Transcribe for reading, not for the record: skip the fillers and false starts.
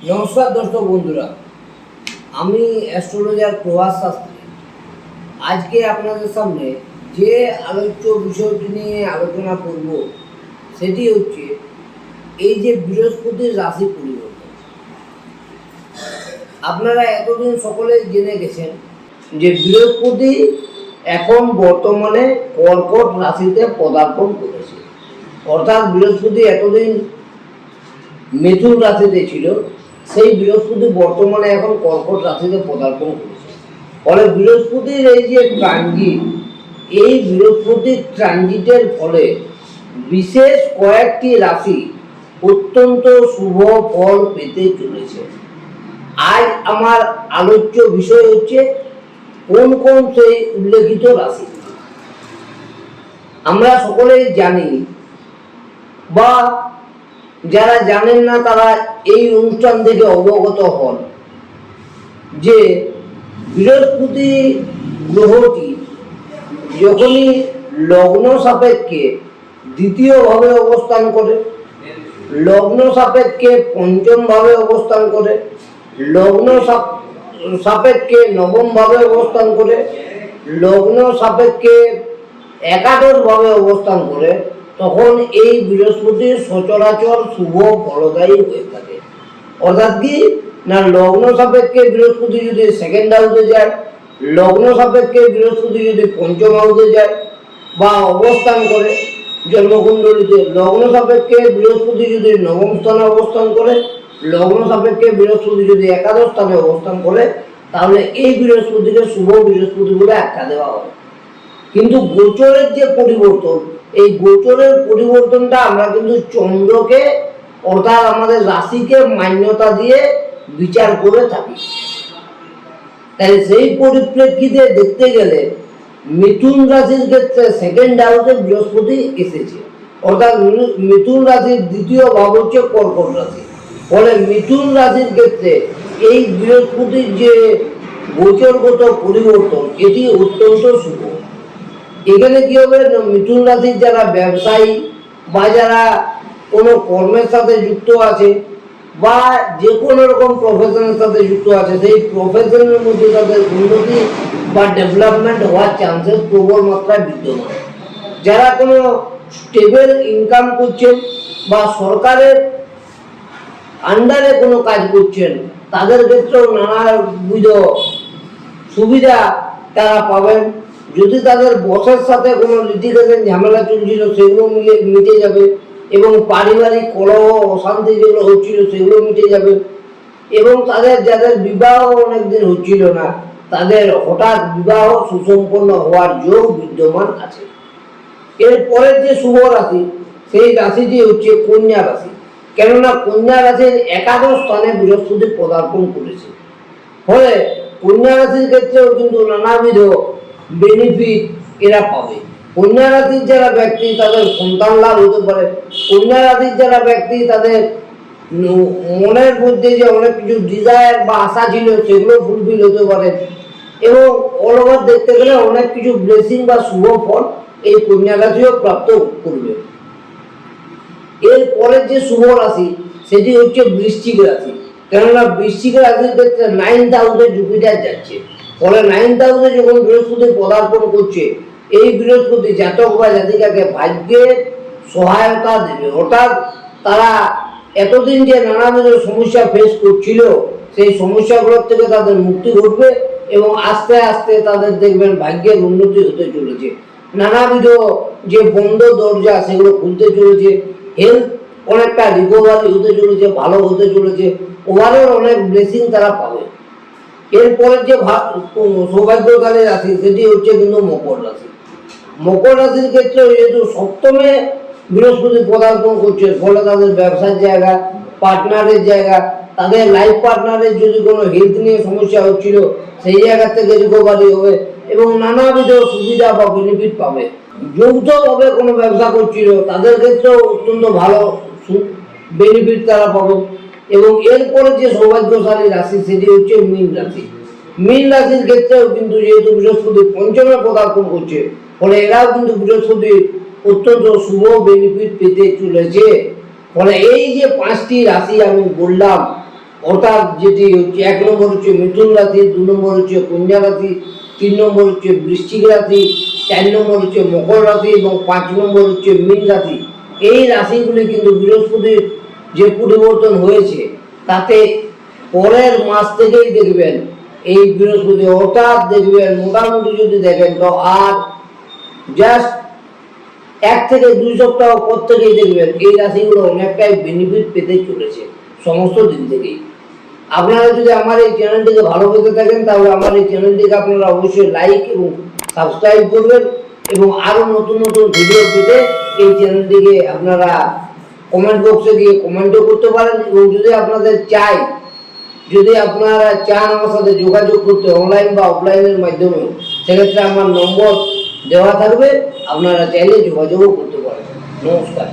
নমস্কার দর্শক বন্ধুরা, আমি অ্যাস্ট্রোলজার প্রভাস শাস্ত্রী। আজকে আপনাদের সামনে যে আলোচ্য বিষয়টি নিয়ে আলোচনা করব সেটি হচ্ছে এই যে বৃহস্পতির রাশি পরিবর্তন। আপনারা এতদিন সকলেই জেনে গেছেন যে বৃহস্পতি এখন বর্তমানে কর্কট রাশিতে পদার্পণ করেছে। অর্থাৎ বৃহস্পতি এতদিন মিথুন রাশিতে ছিল, সেই বৃহস্পতি বর্তমানে এখন কর্কট রাশিতে পদার্পণ করেছে। ফলে বৃহস্পতির এই যে ট্রানজিট, এই বৃহস্পতির ট্রানজিটের ফলে বিশেষ কয়েকটি রাশি অত্যন্ত শুভ ফল পেতে চলেছে। আজ আমার আলোচ্য বিষয় হচ্ছে কোন কোন সেই উল্লেখিত রাশি। আমরা সকলেই জানি, বা যারা জানেন না তারা এই অনুষ্ঠান থেকে অবগত হন যে বৃহস্পতি গ্রহটি যখনই লগ্ন সাপেক্ষে দ্বিতীয়ভাবে অবস্থান করে, লগ্ন সাপেক্ষে পঞ্চম ভাবে অবস্থান করে, লগ্ন সাপেক্ষে নবম ভাবে অবস্থান করে, লগ্ন সাপেক্ষে একাদশ ভাবে অবস্থান করে, তখন এই বৃহস্পতি সচরাচর শুভ ফলদায়ী হয়ে থাকে। অর্থাৎ কি না, লগ্ন সাপেক্ষে বৃহস্পতি যদি সেকেন্ড হাউসে যায়, লগ্ন সাপেক্ষে বৃহস্পতি যদি পঞ্চম হাউসে যায় বা অবস্থান করে জন্মকুণ্ডলীতে, লগ্ন সাপেক্ষে বৃহস্পতি যদি নবম স্থানে অবস্থান করে, লগ্ন সাপেক্ষে বৃহস্পতি যদি একাদশ স্থানে অবস্থান করে, তাহলে এই বৃহস্পতিকে শুভ বৃহস্পতি বলে আখ্যা দেওয়া হয়। কিন্তু গোচরের যে পরিবর্তন, এই গোচরের পরিবর্তনটা আমরা কিন্তু চন্দ্রকে অর্থাৎ আমাদের রাশিকে মান্যতা দিয়ে বিচার করে থাকি। তাই সেই পরিপ্রেক্ষিতে দেখতে গেলে মিথুন রাশির ক্ষেত্রে সেকেন্ড হাউসে বৃহস্পতি এসেছে, অর্থাৎ মিথুন রাশির দ্বিতীয় ভাব হচ্ছে কর্কট রাশি। ফলে মিথুন রাশির ক্ষেত্রে এই বৃহস্পতির যে গোচরগত পরিবর্তন, এটি অত্যন্ত শুভ। এখানে কি হবে, মিথুন রাশির যারা ব্যবসায়ী বা যারা কোনো কর্মের সাথে যুক্ত আছে বা যে কোনো রকম প্রফেশনের সাথে যুক্ত আছে, সেই প্রফেশনের মধ্যে তাদের উন্নতি বা ডেভেলপমেন্ট হওয়ার চান্সেস প্রবল মাত্রায় বিদ্যমান। যারা কোনো স্টেবল ইনকাম করছেন বা সরকারের আন্ডারে কোনো কাজ করছেন, তাদের ক্ষেত্রেও নানাবিধ সুবিধা তারা পাবেন। যদি তাদের বসের সাথে কোনো লিটিগেশন ঝামেলা চলছিল, সেগুলো মিটে যাবে, এবং পারিবারিক কলহ অশান্তি যেগুলো হচ্ছিল সেগুলো মিটে যাবে, এবং যাদের বিবাহ অনেকদিন হচ্ছিল না, তাদের হঠাৎ বিবাহ সুসম্পন্ন হওয়ার যোগ বিদ্যমান আছে। এরপরের যে শুভ রাশি, সেই রাশিটি হচ্ছে কন্যা রাশি। কেননা কন্যা রাশির একাদশ স্থানে বৃহস্পতি পদার্পণ করেছে। ফলে কন্যা রাশির ক্ষেত্রেও কিন্তু নানাবিধ বেনিফিট এরা পাবে। কন্যা রাশির যারা ব্যক্তি তাদের সন্তান লাভ হতে পারে। কন্যা রাশির যারা ব্যক্তি তাদের মনের মধ্যে যে অনেক কিছু ডিজায়ার বা আশা ছিল সেগুলো ফুলফিল হতে পারে, এবং অল ওভার দেখতে গেলে অনেক কিছু ব্লেসিং বা শুভ ফল এই কন্যা রাশিও প্রাপ্ত করবে। এর পরের যে শুভ রাশি সেটি হচ্ছে বৃশ্চিক রাশি। কেননা বৃশ্চিক রাশির ক্ষেত্রে 9th হাউসে জুপিটার যাচ্ছে। ফলে 9th হাউসে যখন বৃহস্পতি পদার্পণ করছে, এই বৃহস্পতি জাতক বা জাতিকাকে ভাগ্যের সহায়তা দেবে। অর্থাৎ তারা এতদিন যে নানাবিধ সমস্যা ফেস করছিল, সেই সমস্যাগুলোর থেকে তাদের মুক্তি ঘটবে, এবং আস্তে আস্তে তাদের দেখবেন ভাগ্যের উন্নতি হতে চলেছে। নানাবিধ যে বন্ধ দরজা সেগুলো খুলতে চলেছে, হেলথ অনেকটা রিকভারি হতে চলেছে, ভালো হতে চলেছে, ওভারঅল অনেক ব্লেসিং তারা পাবে। এরপরের যে সৌভাগ্যশালী রাশি সেটি হচ্ছে কিন্তু মকর রাশি। মকর রাশির ক্ষেত্রে যেহেতু সপ্তমে বৃহস্পতি পদার্পণ করছে, ফলে তাদের ব্যবসার জায়গা, পার্টনারের জায়গা, তাদের লাইফ পার্টনারের যদি কোনো হেলথ নিয়ে সমস্যা হচ্ছিল সেই জায়গা থেকে রিকভারি হবে, এবং নানাবিধ সুবিধা বা বেনিফিট পাবে। যৌথভাবে কোনো ব্যবসা করছিল তাদের ক্ষেত্রেও অত্যন্ত ভালো বেনিফিট তারা পাবে। এবং এরপরে যে সৌভাগ্যশালী রাশি সেটি হচ্ছে মীন রাশি। মীন রাশির ক্ষেত্রেও কিন্তু যেহেতু বৃহস্পতি পঞ্চমে পদার্পণ করছে, ফলে এরাও কিন্তু বৃহস্পতি অত্যন্ত শুভ বেনিফিট পেতে চলেছে। ফলে এই যে 5টি রাশি আমি বললাম, অর্থাৎ যেটি হচ্ছে 1 নম্বর হচ্ছে মিথুন রাশি, 2 নম্বর হচ্ছে কন্যা রাশি, 3 নম্বর হচ্ছে বৃশ্চিক রাশি, 4 নম্বর হচ্ছে মকর রাশি এবং 5 নম্বর হচ্ছে মীন রাশি। এই রাশিগুলি কিন্তু বৃহস্পতির যে পরিবর্তন হয়েছে তাতে পরের মাস থেকেই দেখবেন এই বৃহস্পতি, অর্থাৎ দেখবেন মোটামুটি যদি দেখেন তো আর জাস্ট 1 থেকে 2 সপ্তাহ পর থেকেই দেখবেন এই রাশিগুলো অনেকটাই বেনিফিট পেতে চলেছে সমস্ত দিক থেকেই। আপনারা যদি আমার এই চ্যানেলটিকে ভালোবেসে থাকেন তাহলে আমার এই চ্যানেলটিকে আপনারা অবশ্যই লাইক এবং সাবস্ক্রাইব করবেন এবং আরও নতুন নতুন ভিডিও পেতে এই চ্যানেলটিকে আপনারা কমেন্ট বক্সে গিয়ে কমেন্টও করতে পারেন। এবং যদি আপনারা চান আমার সাথে যোগাযোগ করতে অনলাইন বা অফলাইনের মাধ্যমে, সেক্ষেত্রে আমার নম্বর দেওয়া থাকবে, আপনারা চাইলে যোগাযোগও করতে পারেন। নমস্কার।